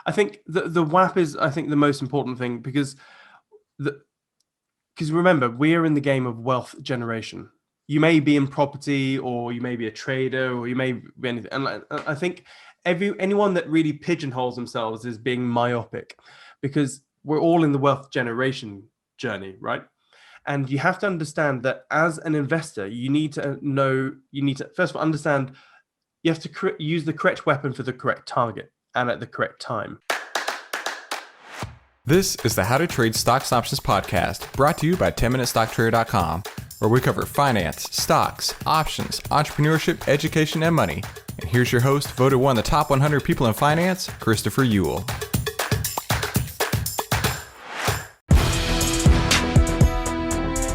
I think the WAP is, I think, the most important thing because remember, we are in the game of wealth generation. You may be in property, or you may be a trader, or you may be anything. And I think anyone that really pigeonholes themselves is being myopic, because we're all in the wealth generation journey, right? And you have to understand that as an investor, you need to first of all understand you have to use the correct weapon for the correct target and at the correct time. This is the How to Trade Stocks and Options podcast, brought to you by 10MinuteStockTrader.com, where we cover finance, stocks, options, entrepreneurship, education, and money. And here's your host, voted one of the top 100 people in finance, Christopher Ewell.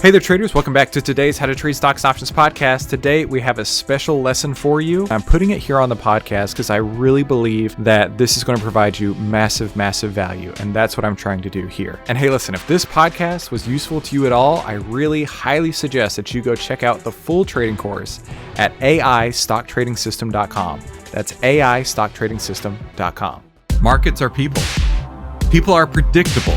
Hey there, traders. Welcome back to today's How to Trade Stocks and Options podcast. Today, we have a special lesson for you. I'm putting it here on the podcast because I really believe that this is going to provide you massive, massive value. And that's what I'm trying to do here. And hey, listen, if this podcast was useful to you at all, I really highly suggest that you go check out the full trading course at AIStockTradingSystem.com. That's AIStockTradingSystem.com. Markets are people. People are predictable.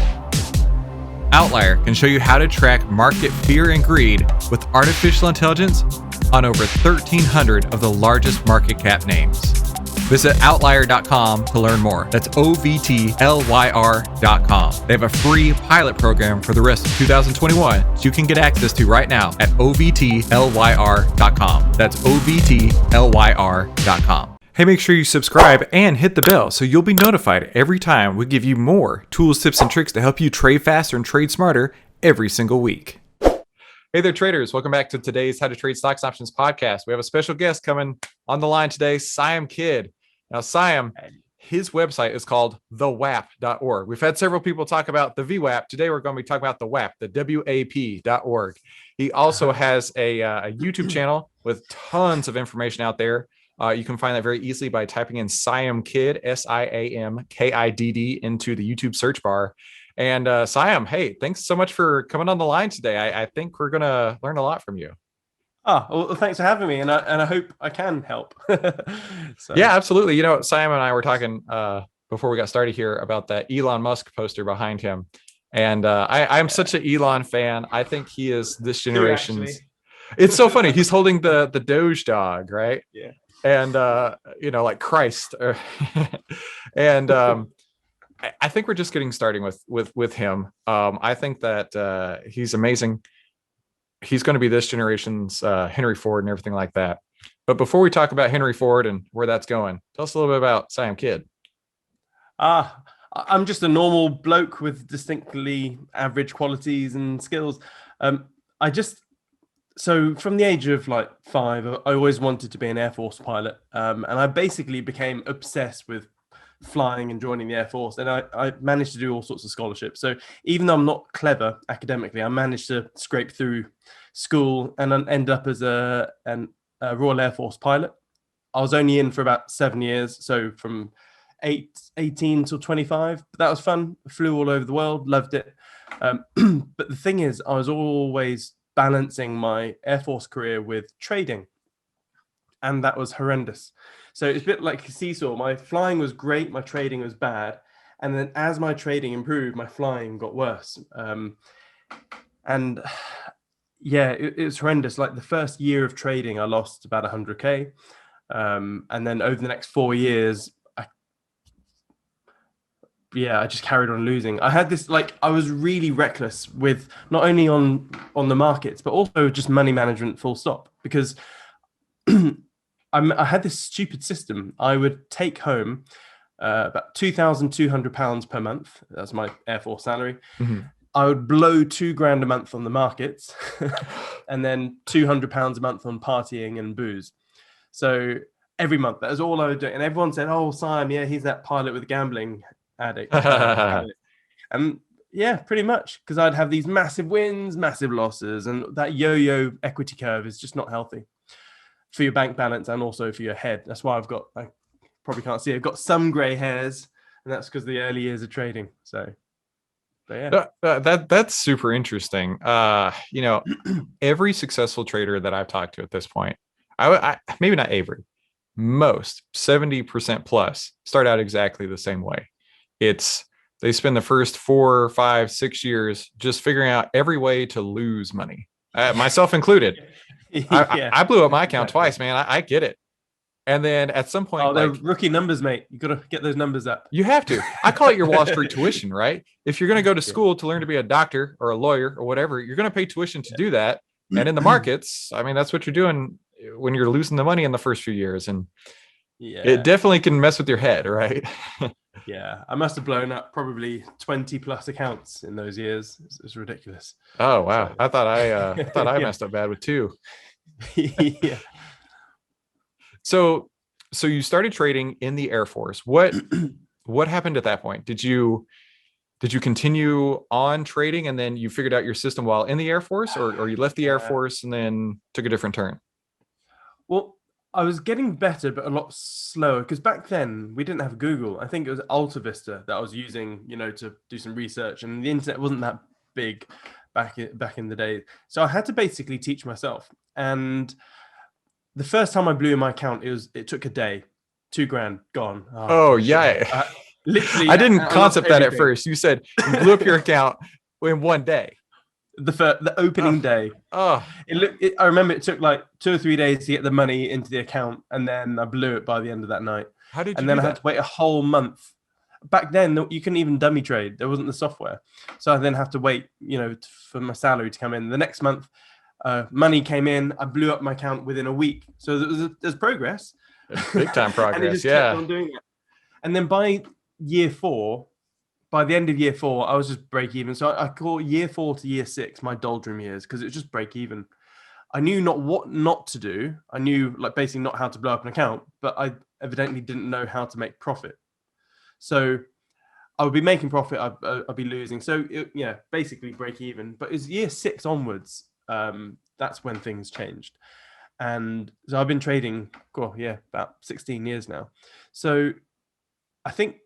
Outlier can show you how to track market fear and greed with artificial intelligence on over 1,300 of the largest market cap names. Visit outlier.com to learn more. That's OVTLYR.com. They have a free pilot program for the rest of 2021, so you can get access to right now at OVTLYR.com. That's OVTLYR.com. Hey, make sure you subscribe and hit the bell so you'll be notified every time we give you more tools, tips, and tricks to help you trade faster and trade smarter every single week. Hey there, traders. Welcome back to today's How to Trade Stocks and Options podcast. We have a special guest coming on the line today, Siam Kidd. Now, Siam, his website is called thewap.org. We've had several people talk about the VWAP. Today, we're going to be talking about the WAP, the WAP.org. He also has a YouTube channel with tons of information out there. You can find that very easily by typing in Siam Kidd, SIAMKIDD, into the YouTube search bar. And Siam, hey, thanks so much for coming on the line today. I think we're going to learn a lot from you. Oh, well, thanks for having me. And I hope I can help. Yeah, absolutely. You know, Siam and I were talking before we got started here about that Elon Musk poster behind him. And I'm such an Elon fan. I think he is this generation's. It's so funny. He's holding the Doge dog, right? Yeah. And like Christ. And I think we're just getting starting with him. I think that he's amazing. He's going to be this generation's Henry Ford and everything like that. But before we talk about Henry Ford and where that's going, tell us a little bit about Siam Kidd. I'm just a normal bloke with distinctly average qualities and skills. So from the age of like 5, I always wanted to be an Air Force pilot. And I basically became obsessed with flying and joining the Air Force. And I managed to do all sorts of scholarships. So even though I'm not clever academically, I managed to scrape through school and then end up as a Royal Air Force pilot. I was only in for about 7 years. So from 18 till 25. But that was fun. I flew all over the world, loved it. But the thing is, I was always balancing my Air Force career with trading, and that was horrendous. So it's a bit like a seesaw. My flying was great, my trading was bad, and then as my trading improved, my flying got worse. And yeah, it was horrendous. Like the first year of trading, I lost about 100k, and then over the next 4 years, I just carried on losing. I had this, I was really reckless with not only on the markets, but also just money management full stop, because I had this stupid system. I would take home about £2,200 per month. That's my Air Force salary. Mm-hmm. I would blow $2,000 a month on the markets and then £200 a month on partying and booze. So every month, that was all I would do. And everyone said, oh, Siam, yeah, he's that pilot with gambling addict. Yeah, pretty much, because I'd have these massive wins, massive losses, and that yo-yo equity curve is just not healthy for your bank balance and also for your head. That's why I probably can't see, I've got some gray hairs, and that's because of the early years of trading. So yeah, that's super interesting. Every successful trader that I've talked to at this point, I maybe not every, most 70% plus start out exactly the same way. it's they spend the first 4, 5, 6 years just figuring out every way to lose money, myself included. Yeah, I blew up my account exactly. twice, man. I get it. And then at some point, Oh, they're like, rookie numbers, mate. You got to get those numbers up. you have to. I call it your Wall Street tuition, right? If you're going to go to Yeah. school to learn to be a doctor or a lawyer or whatever, you're going to pay tuition to do that. And in the markets, I mean, that's what you're doing when you're losing the money in the first few years. And it Yeah. definitely can mess with your head, right? Yeah. I must have blown up probably 20 plus accounts in those years. It's ridiculous. Oh wow. So, I thought I yeah. messed up bad with two. Yeah. So you started trading in the Air Force. What happened at that point? Did you continue on trading and then you figured out your system while in the Air Force, or you left the Air Yeah. Force and then took a different turn? Well, I was getting better, but a lot slower because back then we didn't have Google. I think it was Alta Vista that I was using, to do some research, and the internet wasn't that big back in the day. So I had to basically teach myself. And the first time I blew my account, it took a day, 2 grand gone. Oh, Oh shithole. yeah. Literally, I didn't I lost concept that at everything. first. You said you blew up your account in one day. The opening Oh, day. oh, I remember it took like 2 or 3 days to get the money into the account, and then I blew it by the end of that night. how did you And do then I had that? to wait a whole month. Back then, you couldn't even dummy trade. There wasn't the software, so I then have to wait, for my salary to come in. The next month, money came in. I blew up my account within a week. So there's progress, Big time and it progress. just kept Yeah. on doing it. And then year four, by the end of year four, I was just break even. So I call year 4 to year 6 my doldrum years because it was just break even. I knew not what not to do. I knew like basically not how to blow up an account, but I evidently didn't know how to make profit. So I would be making profit, I'd be losing. So basically break even. But it's year 6 onwards. That's when things changed. And so I've been trading, about 16 years now. So I think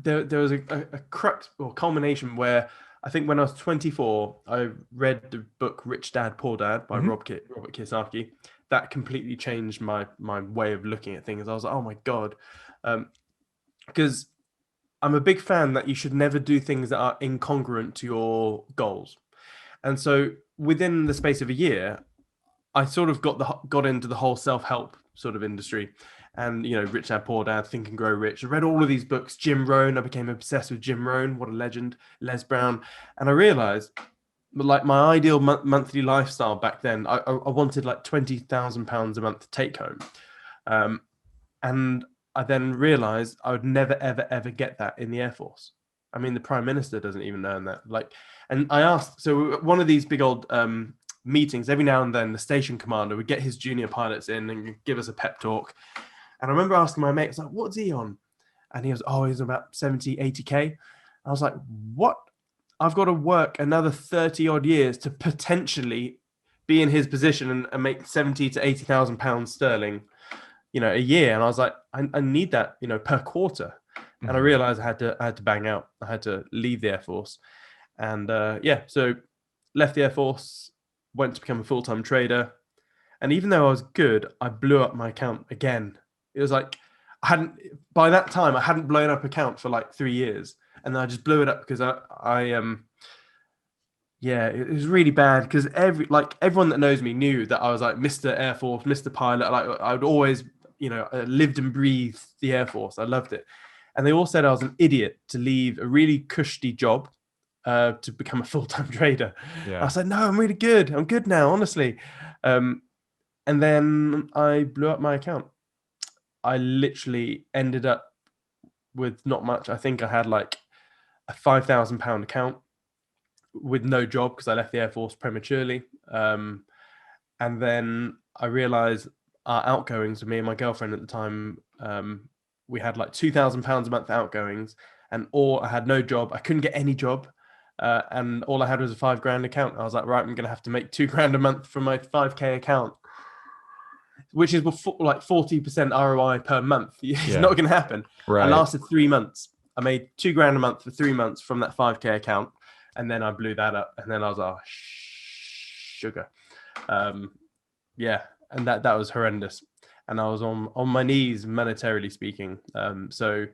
there was a crux or culmination where I think when I was 24, I read the book Rich Dad Poor Dad by Mhm. Robert Kiyosaki. That completely changed my way of looking at things. I was like, oh my God. Because I'm a big fan that you should never do things that are incongruent to your goals. And so within the space of a year, I sort of got into the whole self-help sort of industry, and Rich Dad Poor Dad, Think and Grow Rich. I read all of these books. Jim Rohn, I became obsessed with Jim Rohn. What a legend. Les Brown. And I realized, like, my ideal monthly lifestyle back then, I wanted like £20,000 a month to take home, and I then realized I would never ever ever get that in the Air Force. I mean, the Prime Minister doesn't even earn that. Like, and I asked, so one of these big old meetings, every now and then the station commander would get his junior pilots in and give us a pep talk. And I remember asking my mate, I was like, what's he on? And he was, oh, he's about 70, 80K. I was like, what? I've got to work another 30 odd years to potentially be in his position and make 70 to 80,000 pounds sterling, a year. And I was like, I need that, per quarter. And I Mhm. realized I had to bang out. I had to leave the Air Force. And so left the Air Force, went to become a full-time trader. And even though I was good, I blew up my account again. It was like by that time I hadn't blown up account for like 3 years. And then I just blew it up because it was really bad because everyone that knows me knew that I was like Mr. Air Force, Mr. Pilot. Like I would always, lived and breathed the Air Force. I loved it. And they all said I was an idiot to leave a really cushy job to become a full-time trader. I Yeah. said, no, I'm really good. I'm good now, honestly. And then I blew up my account. I literally ended up with not much. I think I had like a £5,000 account with no job because I left the Air Force prematurely. And then I realized our outgoings with me and my girlfriend at the time, we had like £2,000 a month outgoings, and I had no job. I couldn't get any job. And all I had was a 5 grand account. I was like, right, I'm going to have to make 2 grand a month from my 5K account, which is like 40% ROI per month. It's Yeah. not going to happen. I Right. lasted 3 months. I made 2 grand a month for 3 months from that 5K account. And then I blew that up. And then I was like, oh, sugar. Yeah. And that was horrendous. And I was on my knees, monetarily speaking. So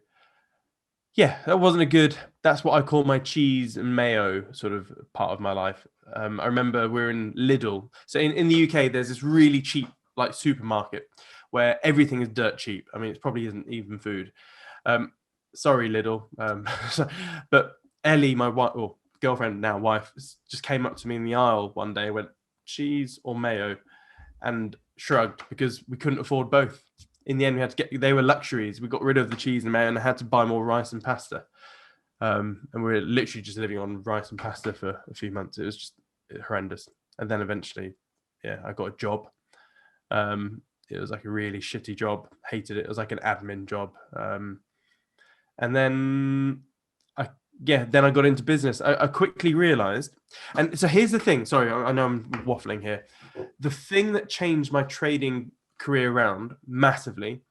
Yeah, that wasn't a good. That's what I call my cheese and mayo sort of part of my life. I remember we were in Lidl. So in the UK, there's this really cheap like supermarket where everything is dirt cheap. I mean, it probably isn't even food. Um, Sorry, Lidl. But Ellie, my wife, or girlfriend now wife, just came up to me in the aisle one day and went, cheese or mayo, and shrugged because we couldn't afford both. In the end, we had to get, they were luxuries. We got rid of the cheese and mayo and I had to buy more rice and pasta. And we were literally just living on rice and pasta for a few months. It was just horrendous. And then eventually, yeah, I got a job. It was like a really shitty job. Hated it. It was like an admin job. And then then I got into business. I quickly realized, and so here's the thing. Sorry, I know I'm waffling here. The thing that changed my trading career around massively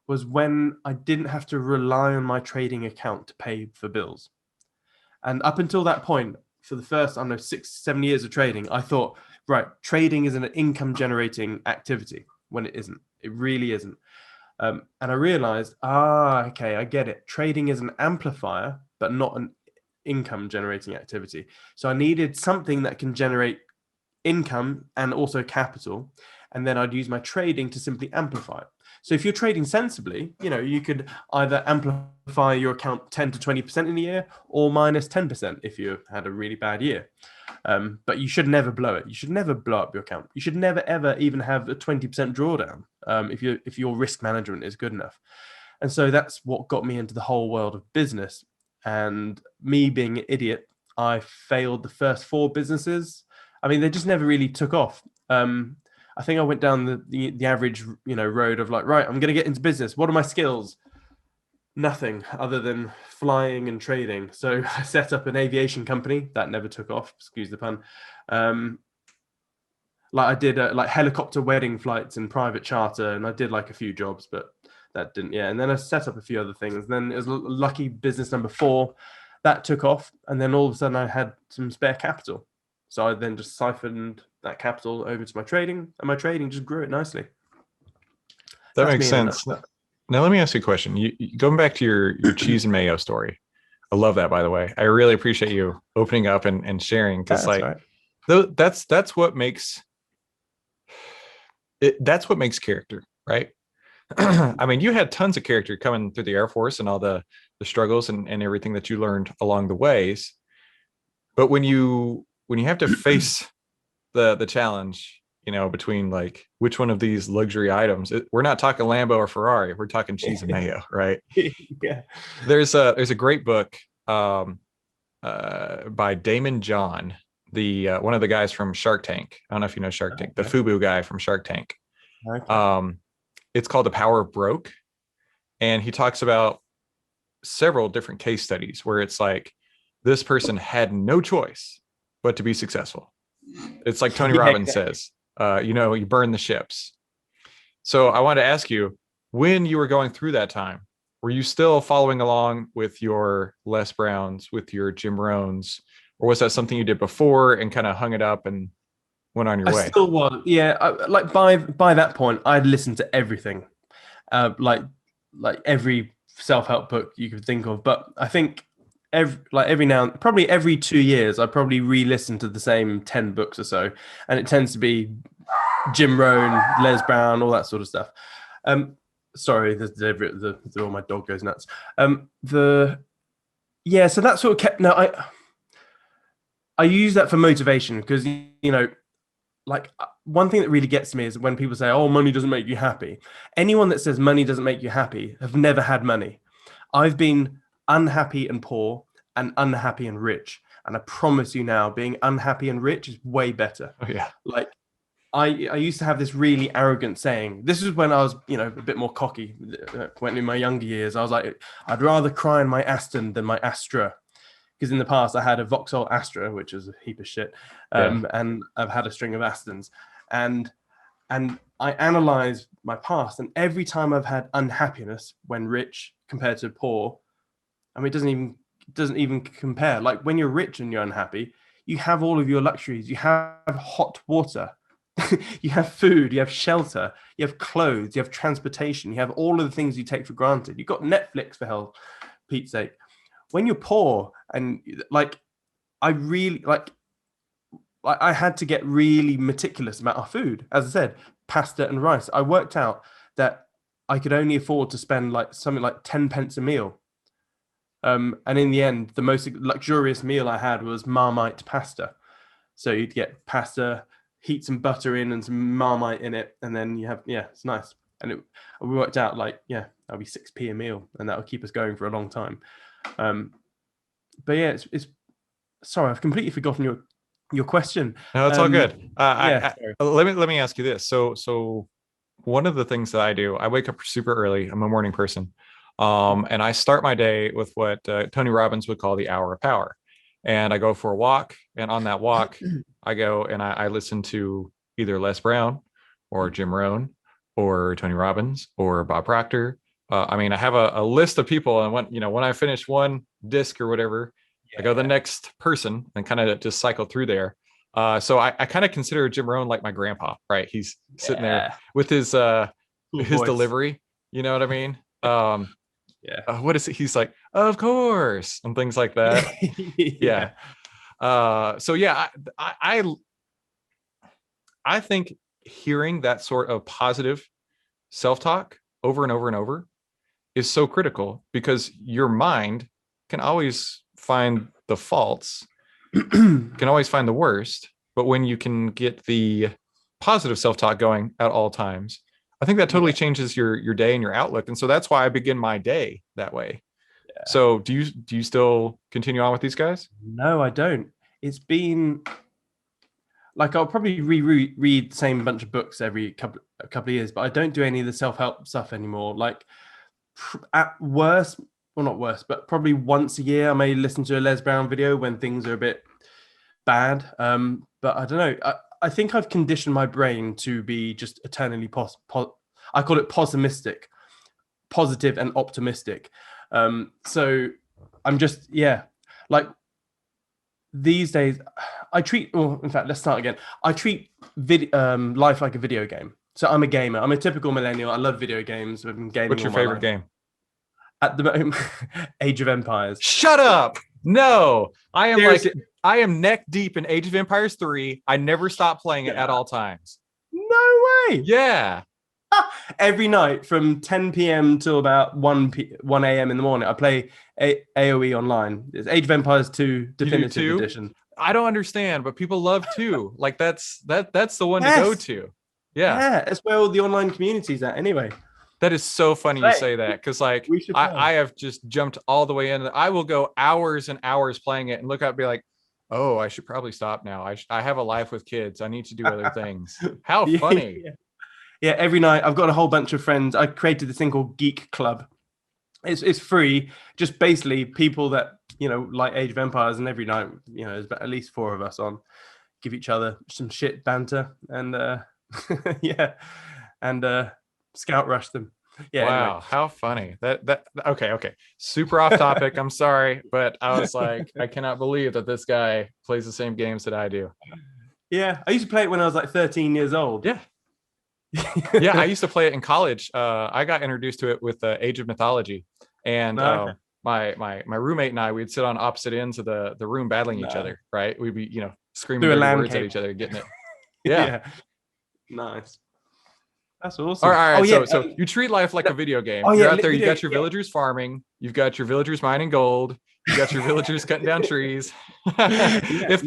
was when I didn't have to rely on my trading account to pay for bills. And up until that point, for the first, I don't know, 6, 7 years of trading, I thought, right, trading is an income generating activity when it isn't. It really isn't. And I realized, okay, I get it. Trading is an amplifier, but not an income generating activity. So I needed something that can generate income and also capital. And then I'd use my trading to simply amplify it. So if you're trading sensibly, you could either amplify your account 10 to 20% in a year or minus 10% if you had a really bad year. But you should never blow it. You should never blow up your account. You should never ever even have a 20% drawdown if your risk management is good enough. And so that's what got me into the whole world of business. And me being an idiot, I failed the first 4 businesses. I mean, they just never really took off. I think I went down the average road of like, right, I'm going to get into business. What are my skills? Nothing other than flying and trading. So I set up an aviation company that never took off. Excuse the pun. Like I did like helicopter wedding flights and private charter, and I did like a few jobs, but that didn't. Yeah, and then I set up a few other things. And then it was lucky business number 4 that took off, and then all of a sudden I had some spare capital. So I then just siphoned that capital over to my trading, and my trading just grew it nicely. That That's makes me in a sense. nutshell. Now let me ask you a question. Going back to your cheese and mayo story. I love that, by the way. I really appreciate you opening up and sharing, because That's like all right. that's what makes it, that's what makes character, right? I mean, you had tons of character coming through the Air Force and all the struggles and everything that you learned along the ways. But when you have to face the challenge, between like which one of these luxury items, we're not talking Lambo or Ferrari, we're talking cheese and mayo, right? Yeah. There's a great book by Damon John, the one of the guys from Shark Tank. I don't know if you know Shark Tank, the Okay. FUBU guy from Shark Tank. Okay. Um, it's called The Power of Broke, and he talks about several different case studies where it's like this person had no choice but to be successful. It's like Tony Yeah, Robbins exactly. says, you burn the ships. So I want to ask you, when you were going through that time, were you still following along with your Les Browns, with your Jim Rohns, or was that something you did before and kind of hung it up and went on your I way? still was. Yeah, like by that point, I'd listened to everything, like every self-help book you could think of. But I think every now, probably every 2 years, I probably re-listen to the same 10 books or so, and it tends to be Jim Rohn, Les Brown, all that sort of stuff. Sorry, all my dog goes nuts. The Yeah, so that sort of kept. No, I use that for motivation because like one thing that really gets me is when people say, "Oh, money doesn't make you happy." Anyone that says money doesn't make you happy have never had money. I've been unhappy and poor and unhappy and rich, and I promise you now, being unhappy and rich is way better. Oh yeah. Like I used to have this really arrogant saying. This is when I was, a bit more cocky. When in my younger years, I was like, I'd rather cry in my Aston than my Astra. Because in the past I had a Vauxhall Astra, which is a heap of shit, Yeah. and I've had a string of Astons, and I analyze my past, and every time I've had unhappiness when rich compared to poor, I mean, it doesn't even compare. Like when you're rich and you're unhappy, you have all of your luxuries. You have hot water, you have food, you have shelter, you have clothes, you have transportation, you have all of the things you take for granted. You've got Netflix for hell, Pete's sake. when you're poor and like I really like I had to get really meticulous about our food. As I said, pasta and rice. I worked out that I could only afford to spend like something like 10 pence a meal. And in the end, the most luxurious meal I had was Marmite pasta. So you'd get pasta, heat some butter in and some Marmite in it, and then you have, yeah, it's nice. And we worked out like, yeah, that'll be 6p a meal, and that'll keep us going for a long time. But yeah, it's sorry, I've completely forgotten your question. No, it's all good. Yeah, Let me ask you this. So one of the things that I do, I wake up super early. I'm a morning person. And I start my day with what Tony Robbins would call the hour of power. And I go for a walk. And on that walk, I go and I listen to either Les Brown or Jim Rohn or Tony Robbins or Bob Proctor. I mean, I have a list of people. And when I finish one disc or whatever, I go to the next person and kind of just cycle through there. So I kind of consider Jim Rohn like my grandpa, right? He's sitting there with his delivery. You know what I mean? What is it? He's like, of course, and things like that. Yeah. So yeah, I think hearing that sort of positive self-talk over and over and over is so critical, because your mind can always find the faults, can always find the worst, but when you can get the positive self-talk going at all times, I think that totally changes your day and your outlook. And so that's why I begin my day that way. Yeah. So do you still continue on with these guys? No, I don't. It's been like, I'll probably read the same bunch of books every couple of years, but I don't do any of the self-help stuff anymore. Like at worst, well, not worst, but probably once a year I may listen to a Les Brown video when things are a bit bad. But I don't know. I think I've conditioned my brain to be just eternally I call it positive and optimistic. So I'm just, like these days in fact, let's start again. I treat life like a video game. So I'm a gamer. I'm a typical millennial. I love video games. I've been gaming. What's your favorite game? At the moment, Age of Empires. Shut up. No, I am neck deep in Age of Empires 3. I never stop playing it at all times. No way. Yeah. Every night from 10 p.m. till about 1 a.m. in the morning, I play AoE online. It's Age of Empires 2 Definitive Edition. I don't understand, but people love 2. Like that's the one to go to. Yeah, that's where all the online community's at anyway. That is so funny you say that, because like I have just jumped all the way in. I will go hours and hours playing it and look up and be like, oh, I should probably stop now. I have a life with kids. I need to do other things. How funny. Yeah, every night I've got a whole bunch of friends. I created this thing called Geek Club. It's free, just basically people that, like Age of Empires, and every night, there's at least 4 of us on, give each other some shit banter and scout rush them. Yeah. Wow, anyway. How funny. That okay. Super off topic. I'm sorry, but I was like, I cannot believe that this guy plays the same games that I do. Yeah, I used to play it when I was like 13 years old. Yeah. Yeah, I used to play it in college. I got introduced to it with Age of Mythology, and my roommate and I, we'd sit on opposite ends of the room battling each other. Right? We'd be screaming words at each other, getting it. Yeah. Nice. That's awesome. All right. So you treat life like a video game. You're out there. You got your villagers farming. You've got your villagers mining gold. You got your villagers cutting down trees. If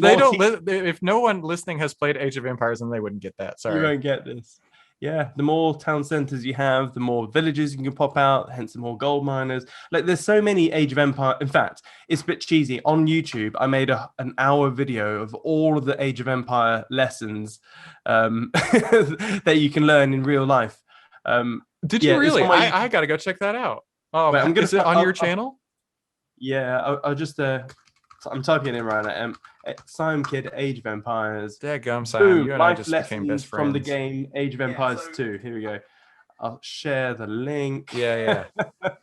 no one listening has played Age of Empires, then they wouldn't get that. Sorry, you won't get this. Yeah, the more town centers you have, the more villages you can pop out, hence the more gold miners. Like there's so many Age of Empire. In fact, it's a bit cheesy. On YouTube, I made an hour video of all of the Age of Empire lessons that you can learn in real life. Did you really? I got to go check that out. Oh, wait, is it on your channel? Yeah, I'll just I'm typing it in right now. Siam Kid, Age of Empires. Dadgum, Siam. You and I just became best friends. From the game Age of Empires 2. Here we go. I'll share the link. Yeah.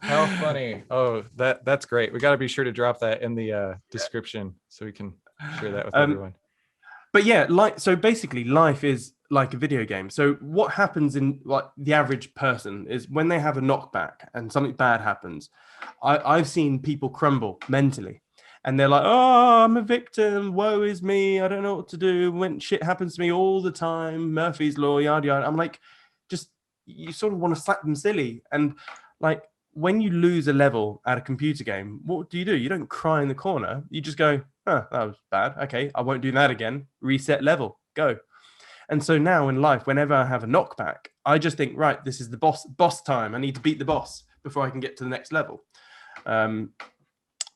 How funny. Oh, that's great. We got to be sure to drop that in the description so we can share that with everyone. But yeah, so basically life is like a video game. So what happens in like the average person is when they have a knockback and something bad happens, I've seen people crumble mentally. And they're like, oh, I'm a victim. Woe is me. I don't know what to do. When shit happens to me all the time, Murphy's Law, yada, yada. I'm like, just, you sort of want to slap them silly. And like, when you lose a level at a computer game, what do? You don't cry in the corner. You just go, that was bad. Okay, I won't do that again. Reset level, go. And so now in life, whenever I have a knockback, I just think, right, this is the boss time. I need to beat the boss before I can get to the next level.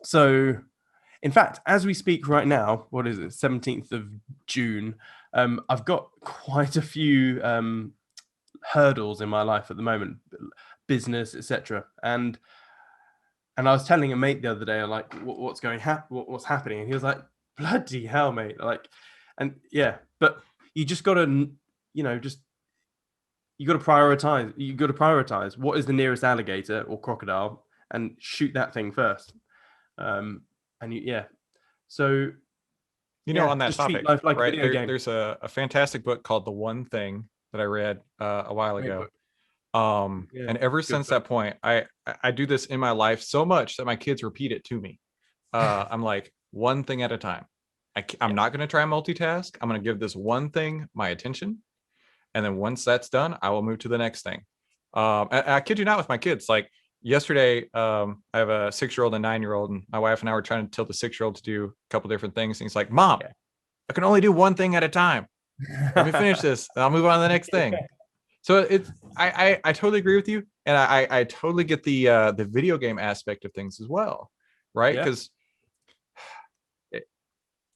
So in fact, as we speak right now, what is it, 17th of June, I've got quite a few hurdles in my life at the moment, business, etc. And I was telling a mate the other day, like, what's happening? And he was like, bloody hell, mate. Like, and yeah, but you just got to, you got to prioritize. You got to prioritize what is the nearest alligator or crocodile and shoot that thing first. So on that topic, life like right? a video game. There's a fantastic book called The One Thing that I read a while ago. And ever since that point, I do this in my life so much that my kids repeat it to me. I'm like, one thing at a time. I'm not going to try and multitask. I'm going to give this one thing my attention. And then once that's done, I will move to the next thing. I kid you not, with my kids, like yesterday, I have a 6-year-old and 9-year-old, and my wife and I were trying to tilt the 6-year-old to do a couple different things. And he's like, Mom, I can only do one thing at a time. Let me finish this and I'll move on to the next thing. So I totally agree with you. And I totally get the video game aspect of things as well. Right. Because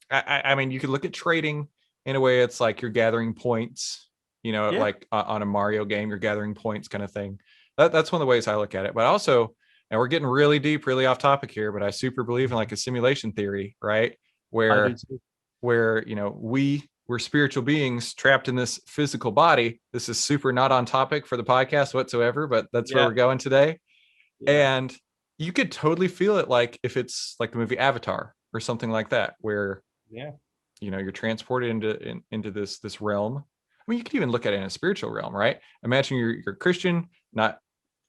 I mean, you could look at trading in a way. It's like you're gathering points, like on a Mario game, you're gathering points kind of thing. That's one of the ways I look at it. But also, and we're getting really deep, really off topic here, but I super believe in like a simulation theory, right? Where we're spiritual beings trapped in this physical body. This is super not on topic for the podcast whatsoever, but that's where we're going today. And you could totally feel it, like if it's like the movie Avatar or something like that, where you're transported into this realm. I mean, you could even look at it in a spiritual realm, right? Imagine you're Christian, not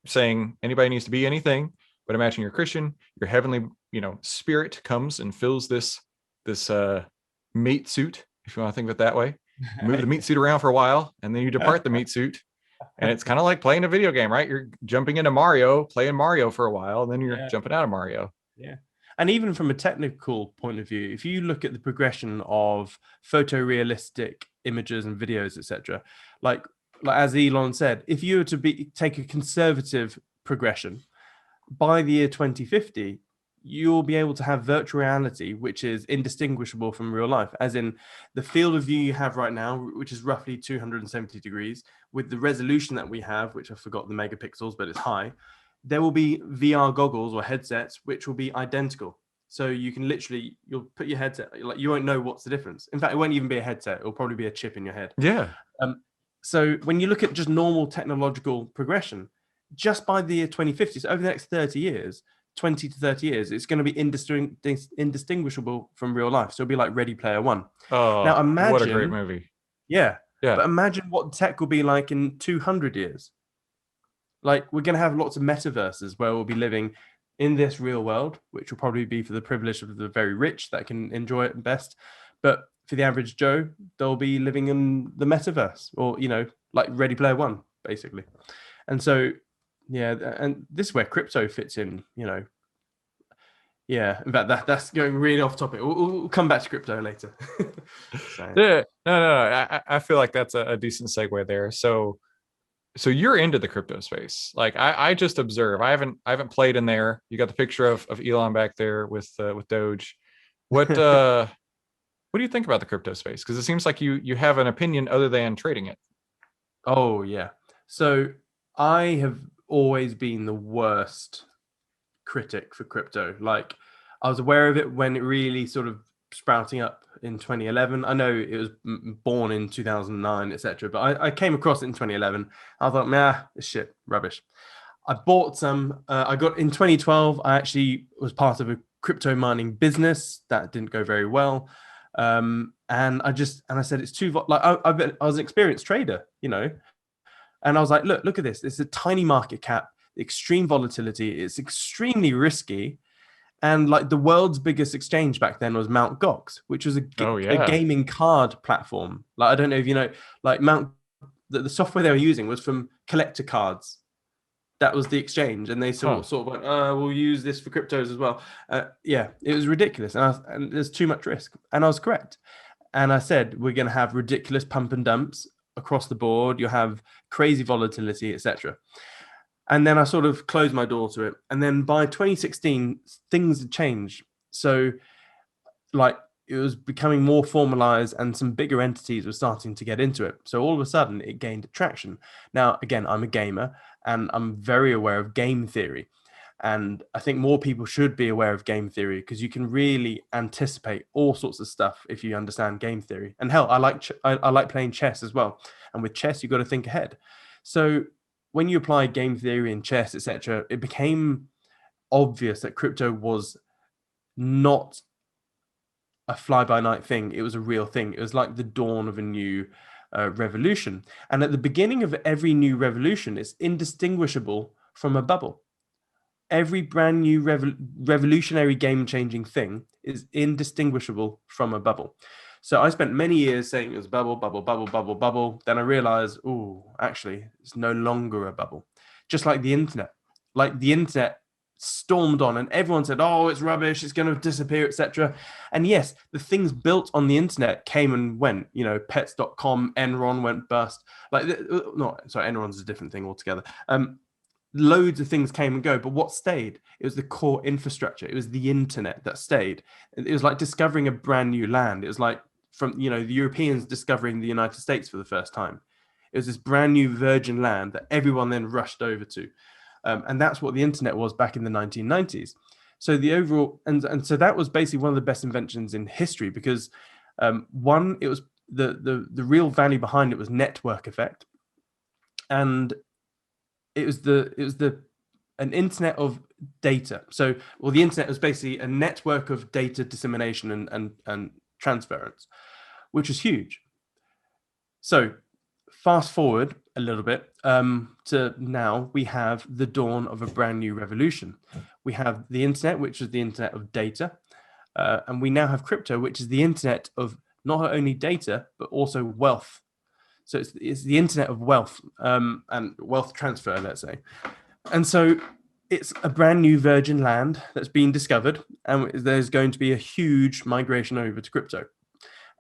saying anybody needs to be anything, but imagine you're Christian, your heavenly, spirit comes and fills this meat suit, if you want to think of it that way. You move the meat suit around for a while, and then you depart the meat suit. And it's kind of like playing a video game, right? You're jumping into Mario, playing Mario for a while, and then you're jumping out of Mario. Yeah. And even from a technical point of view, if you look at the progression of photorealistic images and videos, etc., like as Elon said, if you were to take a conservative progression, by the year 2050, you'll be able to have virtual reality, which is indistinguishable from real life, as in the field of view you have right now, which is roughly 270 degrees, with the resolution that we have, which I forgot the megapixels, but it's high. There will be VR goggles or headsets, which will be identical. So you can you'll put your headset, like you won't know what's the difference. In fact, it won't even be a headset. It'll probably be a chip in your head. Yeah. So when you look at just normal technological progression, just by the year 2050, so over the next 30 years, 20 to 30 years, it's going to be indistinguishable from real life. So it'll be like Ready Player One. Oh, now imagine, what a great movie. Yeah. But imagine what tech will be like in 200 years. Like, we're going to have lots of metaverses where we'll be living in this real world, which will probably be for the privilege of the very rich that can enjoy it best. But for the average Joe, they'll be living in the metaverse, or, like Ready Player One, basically. And so, and this is where crypto fits in, Yeah, in fact, that's going really off topic. We'll come back to crypto later. Yeah, no. I feel like that's a decent segue there. So you're into the crypto space. Like I just observe. I haven't played in there. You got the picture of Elon back there with Doge. What do you think about the crypto space? Because it seems like you have an opinion other than trading it. Oh yeah. So I have always been the worst critic for crypto. Like, I was aware of it when it really sort of sprouting up in 2011. I know it was born in 2009, etc., but I came across it in 2011. I thought, nah, this shit, rubbish. I bought some. I got in 2012. I actually was part of a crypto mining business that didn't go very well. And I said, it's too, I was an experienced trader, you know, and I was like, look at this. It's a tiny market cap, extreme volatility. It's extremely risky. And like the world's biggest exchange back then was Mount Gox, which was Oh a yeah. gaming card platform. Like, I don't know if you know, like the software they were using was from collector cards. That was the exchange, and they sort of went, we'll use this for cryptos as well. Yeah, it was ridiculous, and there's too much risk. And I was correct. And I said, we're going to have ridiculous pump and dumps across the board. You'll have crazy volatility, etc. And then I sort of closed my door to it. And then by 2016, things had changed. So, like, it was becoming more formalized, and some bigger entities were starting to get into it. So all of a sudden, it gained traction. Now, again, I'm a gamer, and I'm very aware of game theory. And I think more people should be aware of game theory, because you can really anticipate all sorts of stuff if you understand game theory. And hell, I like playing chess as well. And with chess, you've got to think ahead. So when you apply game theory in chess, etc., it became obvious that crypto was not a fly-by-night thing. It was a real thing. It was like the dawn of a new revolution. And at the beginning of every new revolution, it's indistinguishable from a bubble. Every brand new revolutionary game-changing thing is indistinguishable from a bubble. So I spent many years saying it was bubble, bubble, bubble, bubble, bubble. Then I realized, oh, actually, it's no longer a bubble. Just like the internet. Like the internet stormed on, and everyone said, oh, it's rubbish, it's going to disappear, etc. And yes, the things built on the internet came and went. You know, pets.com, Enron went bust. Enron's a different thing altogether. Loads of things came and go, but what stayed? It was the core infrastructure. It was the internet that stayed. It was like discovering a brand new land. It was like the Europeans discovering the United States for the first time. It was this brand new virgin land that everyone then rushed over to. And that's what the internet was back in the 1990s. So the overall, and so that was basically one of the best inventions in history, because one, it was the real value behind it was network effect. And it was an internet of data. So, well, the internet was basically a network of data dissemination and transference, which is huge. So fast forward a little bit to now, we have the dawn of a brand new revolution. We have the internet, which is the internet of data. And we now have crypto, which is the internet of not only data, but also wealth. So it's the internet of wealth and wealth transfer, let's say. And so it's a brand new virgin land that's been discovered, and there's going to be a huge migration over to crypto.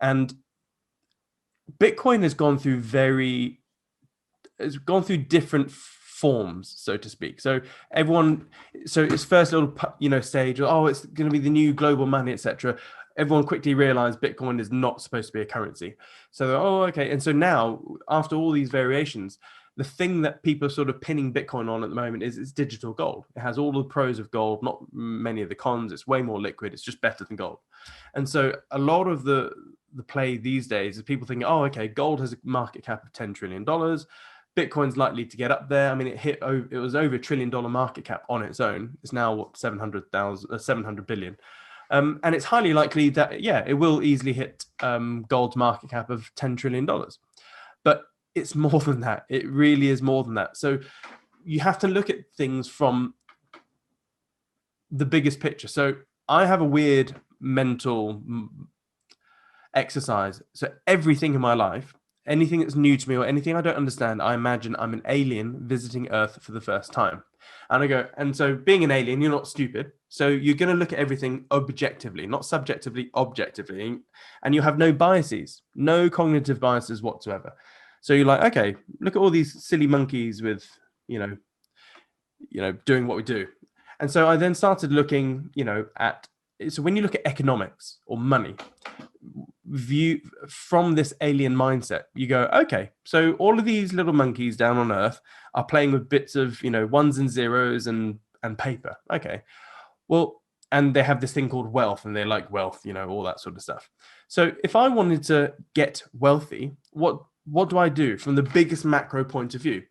And Bitcoin has gone through different forms, so to speak. So its first little stage, oh, it's going to be the new global money, etc. Everyone quickly realized Bitcoin is not supposed to be a currency. So, oh, okay. And so now, after all these variations, the thing that people are sort of pinning Bitcoin on at the moment is it's digital gold. It has all the pros of gold, not many of the cons. It's way more liquid. It's just better than gold. And so a lot of the play these days is people thinking, oh, okay, gold has a market cap of $10 trillion. Bitcoin's likely to get up there. I mean, it was over $1 trillion market cap on its own. It's now what, 700 billion. And it's highly likely that, yeah, it will easily hit gold's market cap of $10 trillion. But it's more than that. It really is more than that. So you have to look at things from the biggest picture. So I have a weird mental exercise. So everything in my life, anything that's new to me or anything I don't understand, I imagine I'm an alien visiting Earth for the first time. And I go, and so being an alien, you're not stupid. So you're going to look at everything objectively, not subjectively, objectively. And you have no biases, no cognitive biases whatsoever. So you're like, okay, look at all these silly monkeys with, doing what we do. And so I then started looking, so when you look at economics or money, view from this alien mindset, you go, okay, so all of these little monkeys down on Earth are playing with bits of, ones and zeros and paper. Okay, well, and they have this thing called wealth, and they like wealth, all that sort of stuff. So if I wanted to get wealthy, what do I do from the biggest macro point of view?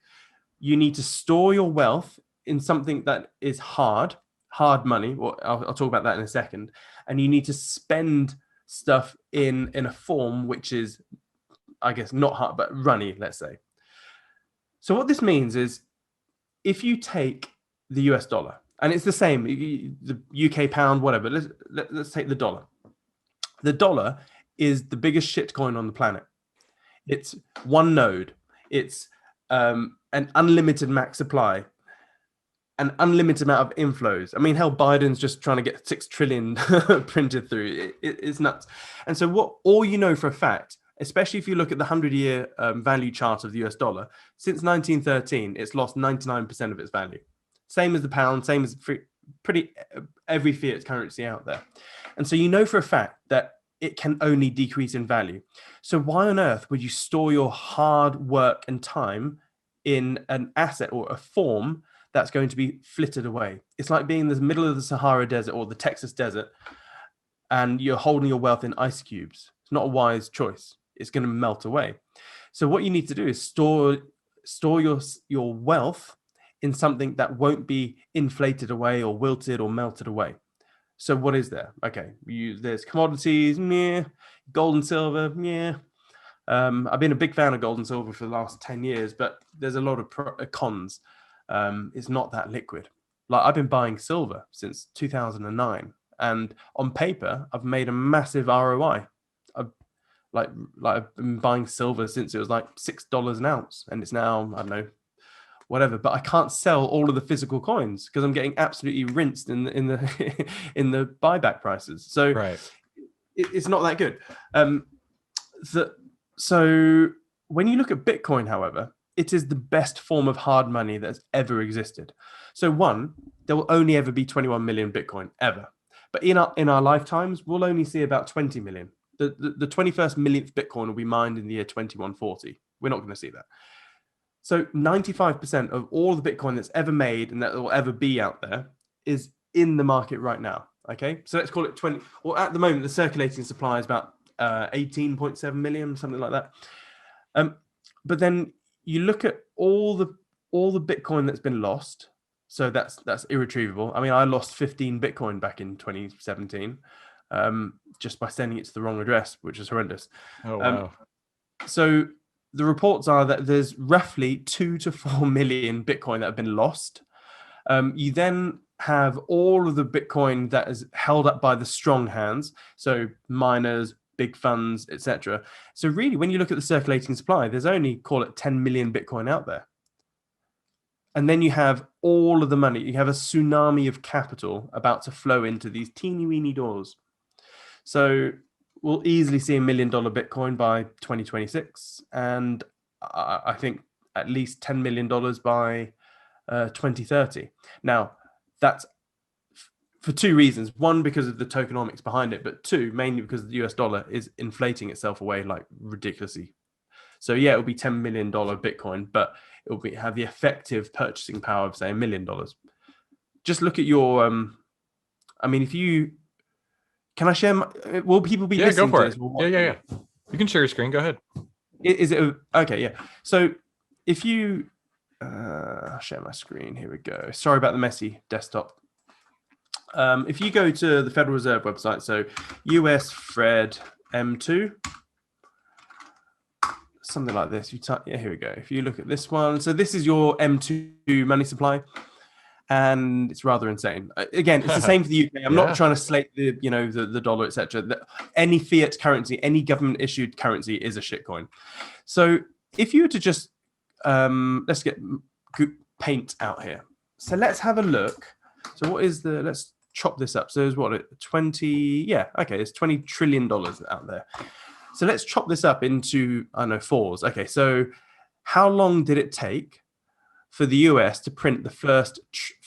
You need to store your wealth in something that is hard money. Well, I'll talk about that in a second. And you need to spend stuff in a form which is, I guess, not hard, but runny, let's say. So what this means is if you take the US dollar, and it's the same, the UK pound, whatever, let's take the dollar. The dollar is the biggest shitcoin on the planet. It's one node. It's an unlimited max supply, an unlimited amount of inflows. I mean, hell, Biden's just trying to get 6 trillion printed through. It's nuts. And so what all you know for a fact, especially if you look at the 100-year value chart of the US dollar, since 1913, it's lost 99% of its value. Same as the pound, same as pretty every fiat currency out there. And so you know for a fact that it can only decrease in value. So why on earth would you store your hard work and time in an asset or a form that's going to be flittered away? It's like being in the middle of the Sahara Desert or the Texas Desert, and you're holding your wealth in ice cubes. It's not a wise choice. It's going to melt away. So what you need to do is store your wealth in something that won't be inflated away or wilted or melted away. So what is there? Okay, there's commodities, yeah. Gold and silver, yeah. I've been a big fan of gold and silver for the last 10 years, but there's a lot of cons. It's not that liquid. Like, I've been buying silver since 2009, and on paper, I've made a massive ROI. I've been buying silver since it was like $6 an ounce, and it's now, I don't know, whatever, but I can't sell all of the physical coins because I'm getting absolutely rinsed in the in the buyback prices. So Right. it's not that good. So when you look at Bitcoin, however, it is the best form of hard money that's ever existed. So one, there will only ever be 21 million Bitcoin ever, but in our lifetimes, we'll only see about 20 million. The 21st millionth Bitcoin will be mined in the year 2140. We're not going to see that. So 95% of all the Bitcoin that's ever made and that will ever be out there is in the market right now. Okay, so let's call it 20. Well, at the moment, the circulating supply is about 18.7 million, something like that. But then you look at all the Bitcoin that's been lost. So that's irretrievable. I mean, I lost 15 Bitcoin back in 2017 just by sending it to the wrong address, which is horrendous. Oh, wow. So the reports are that there's roughly 2 to 4 million Bitcoin that have been lost. You then have all of the Bitcoin that is held up by the strong hands, so miners, big funds, etc. So really, when you look at the circulating supply, there's only, call it 10 million Bitcoin out there. And then you have all of the money. You have a tsunami of capital about to flow into these teeny weeny doors. So we'll easily see $1 million Bitcoin by 2026, and I think at least $10 million by 2030. Now, that's for two reasons. One, because of the tokenomics behind it, but two, mainly because the US dollar is inflating itself away like ridiculously. So yeah, it'll be $10 million Bitcoin, but it'll have the effective purchasing power of, say, $1 million. Just look at your, I mean, if you, can I share? Will people be listening go for to it. this? Yeah. You can share your screen. Go ahead. Is it okay? Yeah. So if you I'll share my screen. Here we go. Sorry about the messy desktop. If you go to the Federal Reserve website, so US Fed M2, something like this. You type, yeah, here we go. If you look at this one, so this is your M2 money supply. And it's rather insane. Again, it's the same for the UK. I'm not trying to slate the dollar, etc. Any fiat currency, any government issued currency is a shitcoin. So if you were to just let's get paint out here. So let's have a look. So what is let's chop this up. So there's what, 20? Yeah, okay. There's $20 trillion out there. So let's chop this up into, I don't know, fours. Okay, so how long did it take for the US to print the first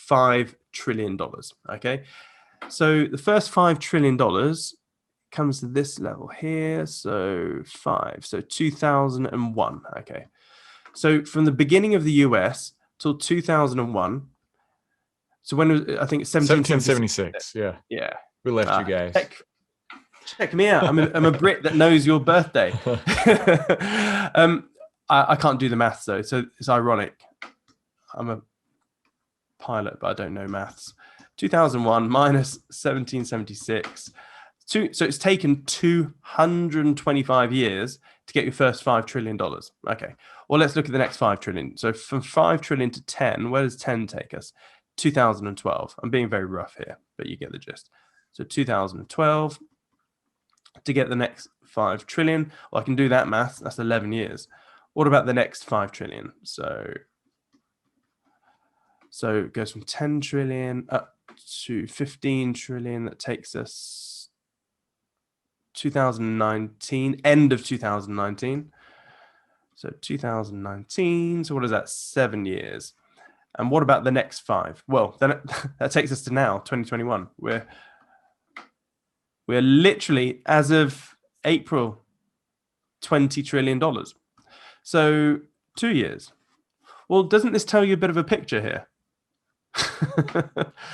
$5 trillion? Okay, so the first $5 trillion comes to this level here. So 2001. Okay, so from the beginning of the US till 2001. So when was, I think, 1776. Yeah. We left you guys. Check me out. I'm a Brit that knows your birthday. I can't do the maths though, so it's ironic. I'm a pilot, but I don't know maths. 2001 minus 1776, So it's taken 225 years to get your first $5 trillion. Okay. Well, let's look at the next 5 trillion. So from 5 trillion to 10, where does 10 take us? 2012. I'm being very rough here, but you get the gist. So 2012 to get the next 5 trillion. Well, I can do that math. That's 11 years. What about the next 5 trillion? So it goes from 10 trillion up to 15 trillion. That takes us 2019, end of 2019. So 2019. So what is that? 7 years. And what about the next 5? Well, then that takes us to now, 2021. We're literally, as of April, $20 trillion. So 2 years. Well, doesn't this tell you a bit of a picture here?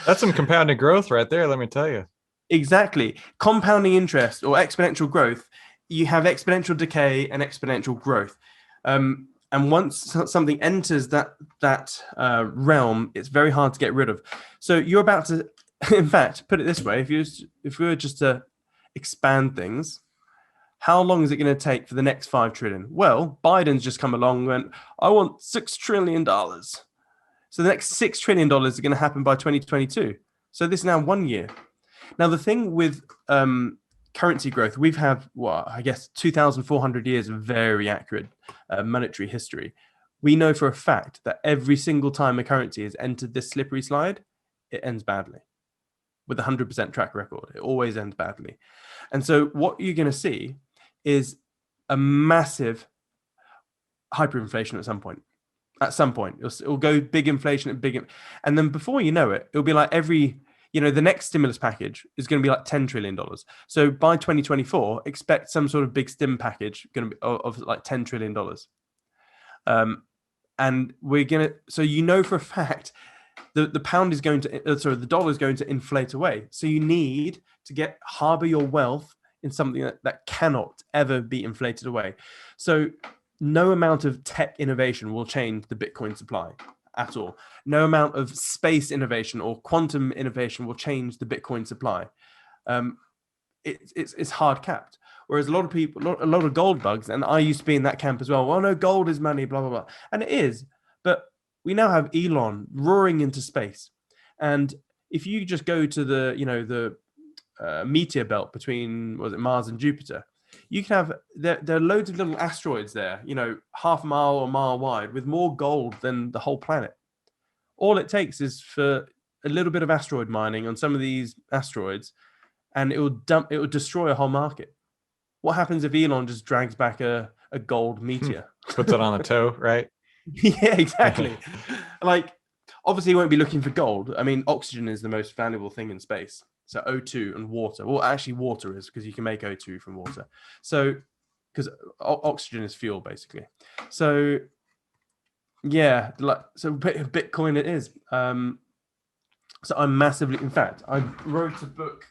That's some compounded growth right there, let me tell you. Exactly. Compounding interest or exponential growth, you have exponential decay and exponential growth. And once something enters that realm, it's very hard to get rid of. So you're about to, in fact, put it this way: if we were just to expand things, how long is it going to take for the next 5 trillion? Well, Biden's just come along and went, I want $6 trillion. So the next $6 trillion is going to happen by 2022. So this is now 1 year. Now, the thing with currency growth, we've had, I guess, 2,400 years of very accurate monetary history. We know for a fact that every single time a currency has entered this slippery slide, it ends badly. With a 100% track record, it always ends badly. And so what you're going to see is a massive hyperinflation at some point. At some point, it'll go big inflation and and then before you know it, it'll be like the next stimulus package is going to be like $10 trillion. So by 2024, expect some sort of big stim package going to be of like $10 trillion. And we're going to, so for a fact, the pound is going to, the dollar is going to inflate away. So you need to harbor your wealth in something that cannot ever be inflated away. So no amount of tech innovation will change the Bitcoin supply at all. No amount of space innovation or quantum innovation will change the Bitcoin supply. It's hard capped. Whereas a lot of people, a lot of gold bugs, and I used to be in that camp as well. Well, no, gold is money, blah, blah, blah. And it is. But we now have Elon roaring into space. And if you just go to the meteor belt between, Mars and Jupiter, you can have, there are loads of little asteroids there, half a mile or a mile wide with more gold than the whole planet. All it takes is for a little bit of asteroid mining on some of these asteroids, and it will destroy a whole market. What happens if Elon just drags back a gold meteor? Puts it on the toe, right? Yeah, exactly. Like, obviously you won't be looking for gold. I mean, oxygen is the most valuable thing in space. So O2 and water. Well, actually water is, because you can make O2 from water. So, because oxygen is fuel, basically. So, yeah, Bitcoin it is. So I'm massively, in fact, I wrote a book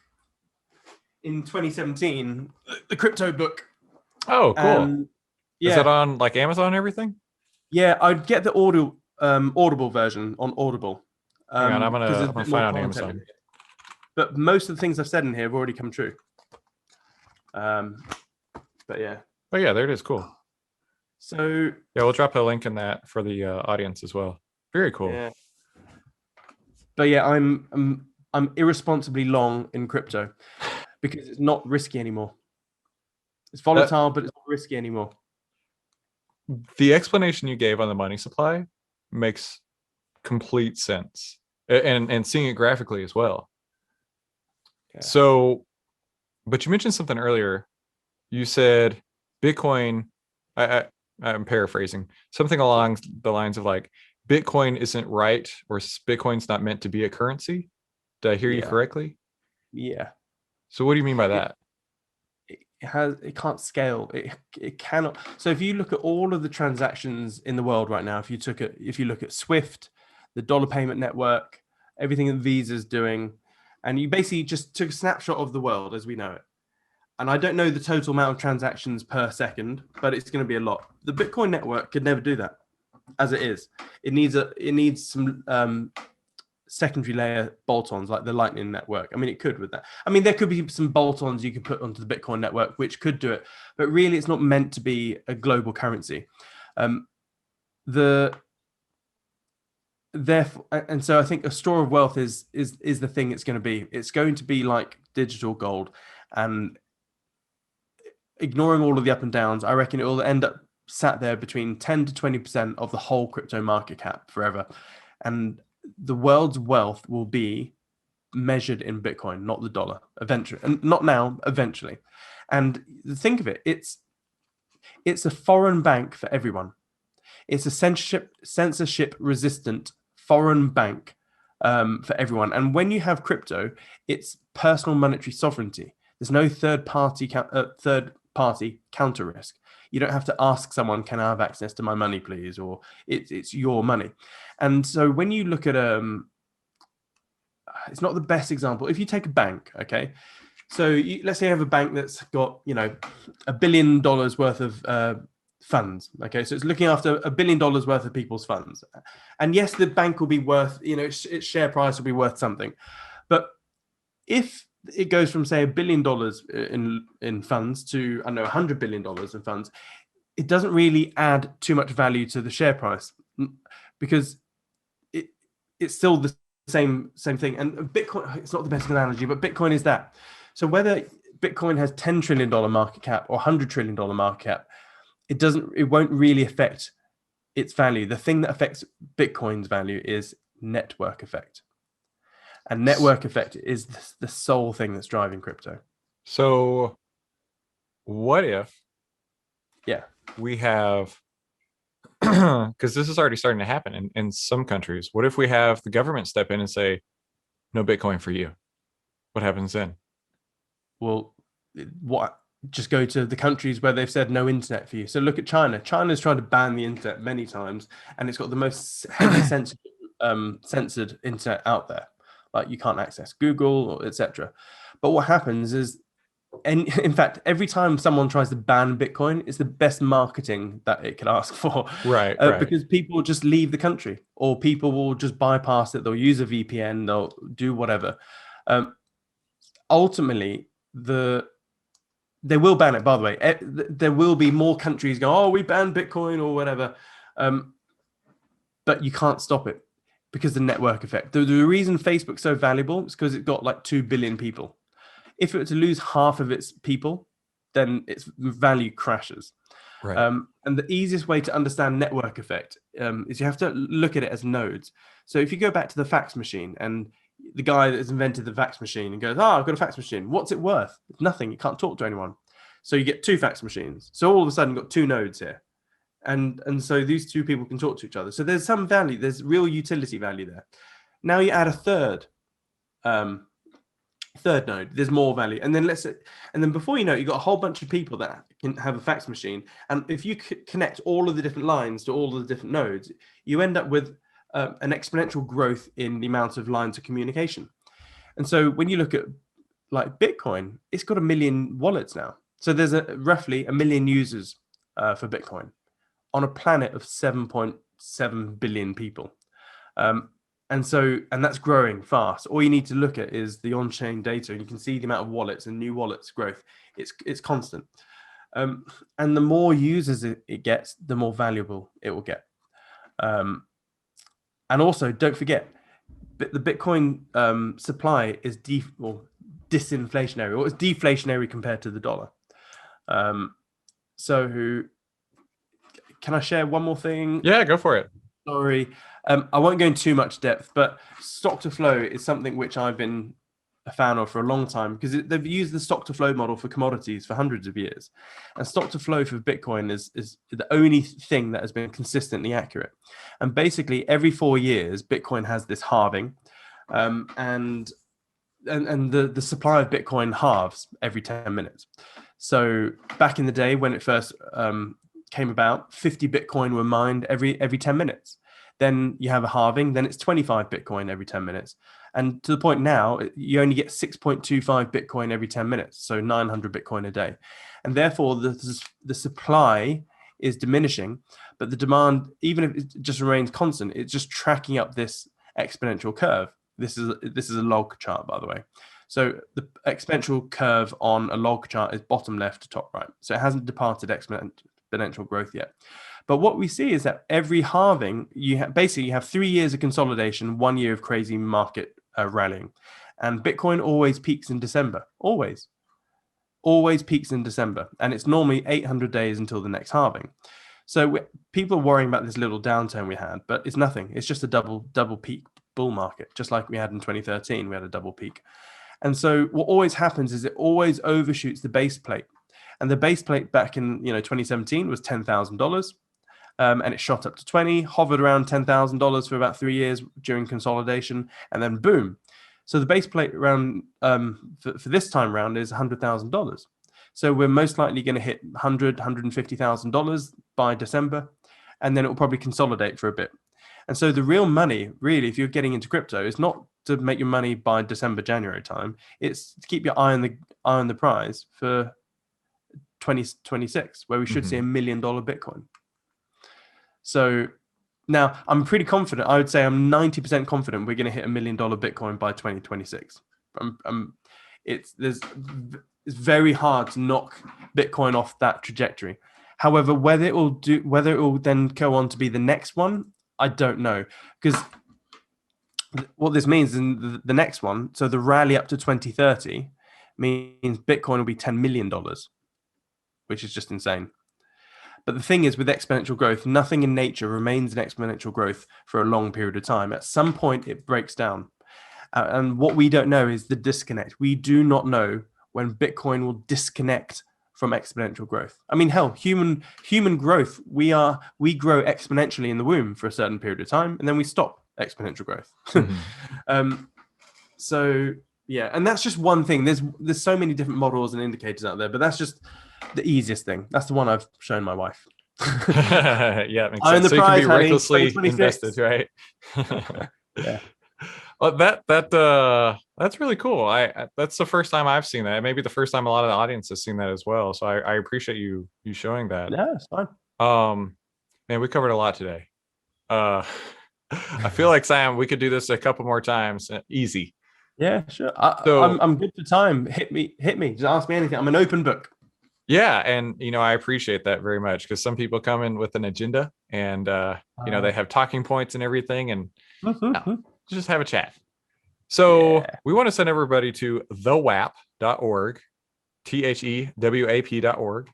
in 2017, the crypto book. Oh, cool. Yeah. Is that on like Amazon and everything? Yeah, I'd get the Audible version on Audible. Hang on, I'm gonna find out on Amazon. But most of the things I've said in here have already come true. But yeah. Oh yeah, there it is. Cool. So yeah, we'll drop a link in that for the audience as well. Very cool. Yeah. But yeah, I'm irresponsibly long in crypto because it's not risky anymore. It's volatile, but it's not risky anymore. The explanation you gave on the money supply makes complete sense, and seeing it graphically as well. Yeah. So, but you mentioned something earlier. You said Bitcoin. I'm paraphrasing something along the lines of like Bitcoin isn't right, or Bitcoin's not meant to be a currency. Did I hear you correctly? Yeah. So what do you mean by that? It can't scale. It cannot. So if you look at all of the transactions in the world right now, if you look at Swift, the dollar payment network, everything that Visa's doing, and you basically just took a snapshot of the world as we know it. And I don't know the total amount of transactions per second, but it's going to be a lot. The Bitcoin network could never do that as it is. It needs some secondary layer bolt-ons like the Lightning Network. I mean, it could with that. I mean, there could be some bolt-ons you could put onto the Bitcoin network, which could do it, but really it's not meant to be a global currency. Therefore, and so I think a store of wealth is the thing it's going to be. It's going to be like digital gold, and ignoring all of the up and downs, I reckon it will end up sat there between 10 to 20% of the whole crypto market cap forever. And the world's wealth will be measured in Bitcoin, not the dollar, eventually. And not now, eventually. And think of it, it's a foreign bank for everyone. It's a censorship resistant foreign bank for everyone. And when you have crypto, it's personal monetary sovereignty. There's no third party counter risk. You don't have to ask someone, can I have access to my money, please? Or it's your money. And so when you look at it's not the best example. If you take a bank, okay, so let's say you have a bank that's got, $1 billion worth of funds. Okay, so it's looking after $1 billion worth of people's funds. And yes, the bank will be worth, its share price will be worth something. But if it goes from, say, $1 billion in funds to, I don't know, $100 billion in funds, it doesn't really add too much value to the share price, because it's still the same thing. And Bitcoin, it's not the best analogy, but Bitcoin is that. So whether Bitcoin has $10 trillion market cap or $100 trillion market cap, it won't really affect its value. The thing that affects Bitcoin's value is network effect. And network effect is the sole thing that's driving crypto. So what if we have, because this is already starting to happen in some countries, what if we have the government step in and say, no Bitcoin for you? What happens then? Well, just go to the countries where they've said no internet for you. So look at China. China's tried to ban the internet many times, and it's got the most heavily censored internet out there. Like, you can't access Google, etc. But what happens is, and in fact, every time someone tries to ban Bitcoin, it's the best marketing that it can ask for. Right. Because people just leave the country, or people will just bypass it. They'll use a VPN, they'll do whatever. Ultimately, they will ban it, by the way. There will be more countries go, oh, we banned Bitcoin or whatever. But you can't stop it, because the network effect. The reason Facebook's so valuable is because it got like 2 billion people. If it were to lose half of its people, then its value crashes. Right. And the easiest way to understand network effect is you have to look at it as nodes. So if you go back to the fax machine, and the guy that has invented the fax machine and goes, I've got a fax machine. What's it worth? It's nothing. You can't talk to anyone. So you get 2 fax machines. So all of a sudden you've got 2 nodes here. And so these 2 people can talk to each other. So there's some value. There's real utility value there. Now you add a third node. There's more value. And then before you know it, you've got a whole bunch of people that can have a fax machine. And if you connect all of the different lines to all of the different nodes, you end up with an exponential growth in the amount of lines of communication. And so when you look at like Bitcoin, it's got 1 million wallets now. So there's roughly 1 million users for Bitcoin on a planet of 7.7 billion people. And that's growing fast. All you need to look at is the on-chain data, and you can see the amount of wallets and new wallets growth. It's constant. And the more users it gets, the more valuable it will get. And also, don't forget, the Bitcoin supply is disinflationary, or it's deflationary compared to the dollar. So can I share one more thing? Yeah, go for it. Sorry. I won't go into too much depth, but stock to flow is something which I've been a fan of for a long time, because they've used the stock to flow model for commodities for hundreds of years. And stock to flow for Bitcoin is the only thing that has been consistently accurate. And basically every 4 years, Bitcoin has this halving, and the supply of Bitcoin halves every 10 minutes. So back in the day when it first came about, 50 Bitcoin were mined every 10 minutes. Then you have a halving, then it's 25 Bitcoin every 10 minutes. And to the point now, you only get 6.25 Bitcoin every 10 minutes, so 900 Bitcoin a day. And therefore, the supply is diminishing, but the demand, even if it just remains constant, it's just tracking up this exponential curve. This is a log chart, by the way. So the exponential curve on a log chart is bottom left to top right. So it hasn't departed exponential growth yet. But what we see is that every halving, basically you have 3 years of consolidation, 1 year of crazy market rallying, and Bitcoin always peaks in December. Always peaks in December, and it's normally 800 days until the next halving. So people are worrying about this little downturn we had, but it's nothing. It's just a double peak bull market, just like we had in 2013. We had a double peak. And so what always happens is it always overshoots the base plate. And the base plate back in 2017 was $10,000. And it shot up to 20, hovered around $10,000 for about 3 years during consolidation, and then boom. So the base plate round for this time round is $100,000. So we're most likely going to hit $150,000 by December, and then it will probably consolidate for a bit. And so the real money, really, if you're getting into crypto, is not to make your money by December, January time. It's to keep your eye on the prize for 2026, where we should see $1 million Bitcoin. So now I'm pretty confident. I would say I'm 90% confident we're going to hit $1 million Bitcoin by 2026. It's very hard to knock Bitcoin off that trajectory. However, whether it will then go on to be the next one, I don't know, because what this means in the next one, so the rally up to 2030 means Bitcoin will be $10 million, which is just insane. But the thing is, with exponential growth, nothing in nature remains in exponential growth for a long period of time. At some point, it breaks down. And what we don't know is the disconnect. We do not know when Bitcoin will disconnect from exponential growth. I mean, hell, human growth, we grow exponentially in the womb for a certain period of time, and then we stop exponential growth. So yeah, and that's just one thing. There's so many different models and indicators out there, but that's just the easiest thing. That's the one I've shown my wife. Yeah, it makes sense. So you can be recklessly invested, right? Yeah. Well, that's really cool. That's the first time I've seen that. Maybe the first time a lot of the audience has seen that as well. So I appreciate you showing that. Yeah, it's fine. Man, we covered a lot today. I feel like, Sam, we could do this a couple more times. Easy. Yeah, sure. I'm good for time. Hit me. Just ask me anything. I'm an open book. Yeah, and I appreciate that very much, because some people come in with an agenda, and they have talking points and everything, and no, just have a chat. So we want to send everybody to thewap.org, THEWAP.org.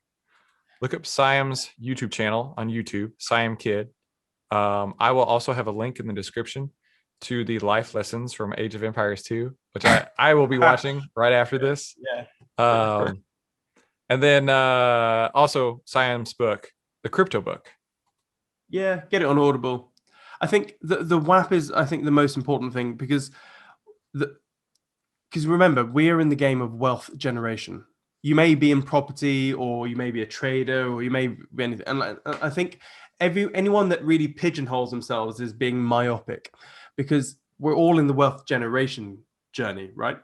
Look up Siam's YouTube channel on YouTube, Siam Kid. I will also have a link in the description to the life lessons from Age of Empires 2, which I will be watching right after this. Yeah. And then also Siam's book, the crypto book. Yeah, get it on Audible. I think the WAP is, I think, the most important thing, because remember, we are in the game of wealth generation. You may be in property, or you may be a trader, or you may be anything. And I think anyone that really pigeonholes themselves is being myopic, because we're all in the wealth generation journey, right?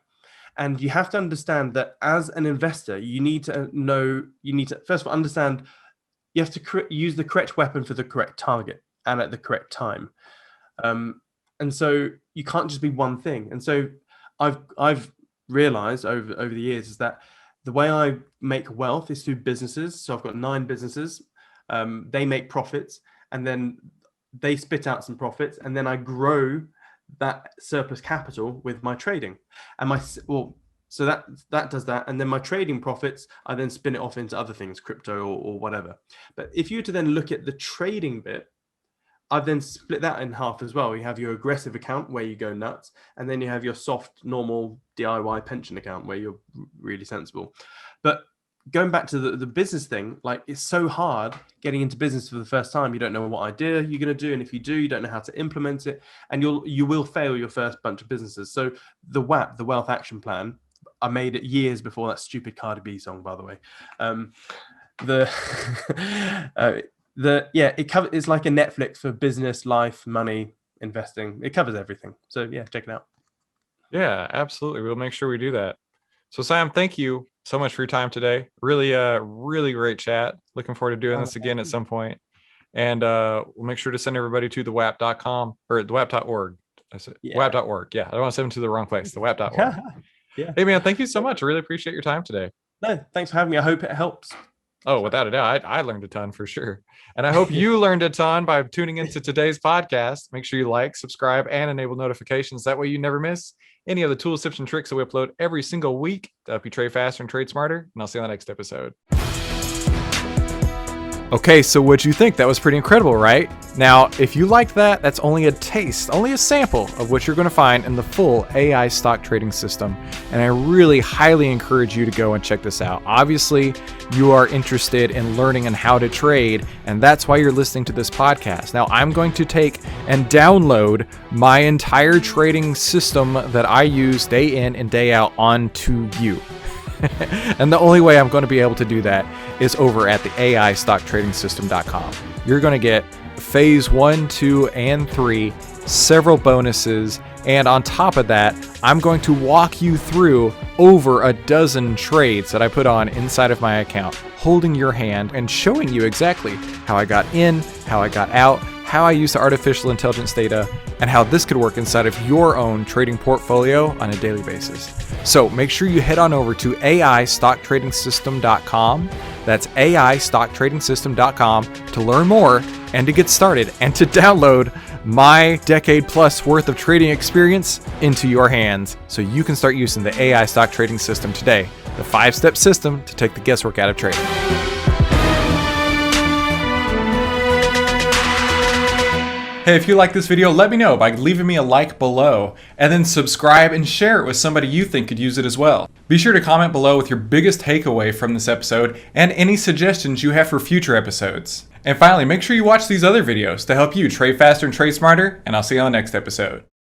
And you have to understand that as an investor, you need to first of all understand you have to use the correct weapon for the correct target and at the correct time. And so you can't just be one thing. And so I've realized over the years is that the way I make wealth is through businesses. So I've got 9 businesses. They make profits, and then they spit out some profits, and then I grow that surplus capital with my trading, and so that does that, and then my trading profits, I then spin it off into other things, crypto or whatever. But if you were to then look at the trading bit, I've then split that in half as well. You have your aggressive account where you go nuts, and then you have your soft, normal DIY pension account where you're really sensible. But going back to the business thing, like, it's so hard getting into business for the first time. You don't know what idea you're going to do, and if you do, you don't know how to implement it, and you will fail your first bunch of businesses. So the WAP, the Wealth Action Plan, I made it years before that stupid Cardi B song, by the way. It covers. It's like a Netflix for business, life, money, investing. It covers everything. So yeah, check it out. Yeah, absolutely. We'll make sure we do that. So Sam, thank you so much for your time today. Really great chat. Looking forward to doing this again at some point. And we'll make sure to send everybody to thewap.com or thewap.org That's it. Yeah. WAP.org. Yeah, I don't want to send them to the wrong place. The WAP.org. Yeah. Hey, man, thank you so much. I really appreciate your time today. No, thanks for having me. I hope it helps. Oh, without a doubt. I learned a ton for sure. And I hope you learned a ton by tuning into today's podcast. Make sure you like, subscribe, and enable notifications. That way you never miss any of the tools, tips, and tricks that we upload every single week to help you trade faster and trade smarter. And I'll see you on the next episode. Okay, so what'd you think? That was pretty incredible, right? Now, if you like that, that's only a taste, only a sample of what you're going to find in the full AI stock trading system. And I really highly encourage you to go and check this out. Obviously, you are interested in learning on how to trade, and that's why you're listening to this podcast. Now, I'm going to take and download my entire trading system that I use day in and day out onto you. And the only way I'm going to be able to do that is over at the AIStockTradingSystem.com. You're going to get phase 1, 2, and 3, several bonuses, and on top of that, I'm going to walk you through over a dozen trades that I put on inside of my account, holding your hand and showing you exactly how I got in, how I got out, how I use the artificial intelligence data, and how this could work inside of your own trading portfolio on a daily basis. So make sure you head on over to AIStockTradingSystem.com. That's AIStockTradingSystem.com to learn more and to get started and to download my decade plus worth of trading experience into your hands so you can start using the AI stock trading system today, the 5-step system to take the guesswork out of trading. Hey, if you like this video, let me know by leaving me a like below, and then subscribe and share it with somebody you think could use it as well. Be sure to comment below with your biggest takeaway from this episode and any suggestions you have for future episodes. And finally, make sure you watch these other videos to help you trade faster and trade smarter, and I'll see you on the next episode.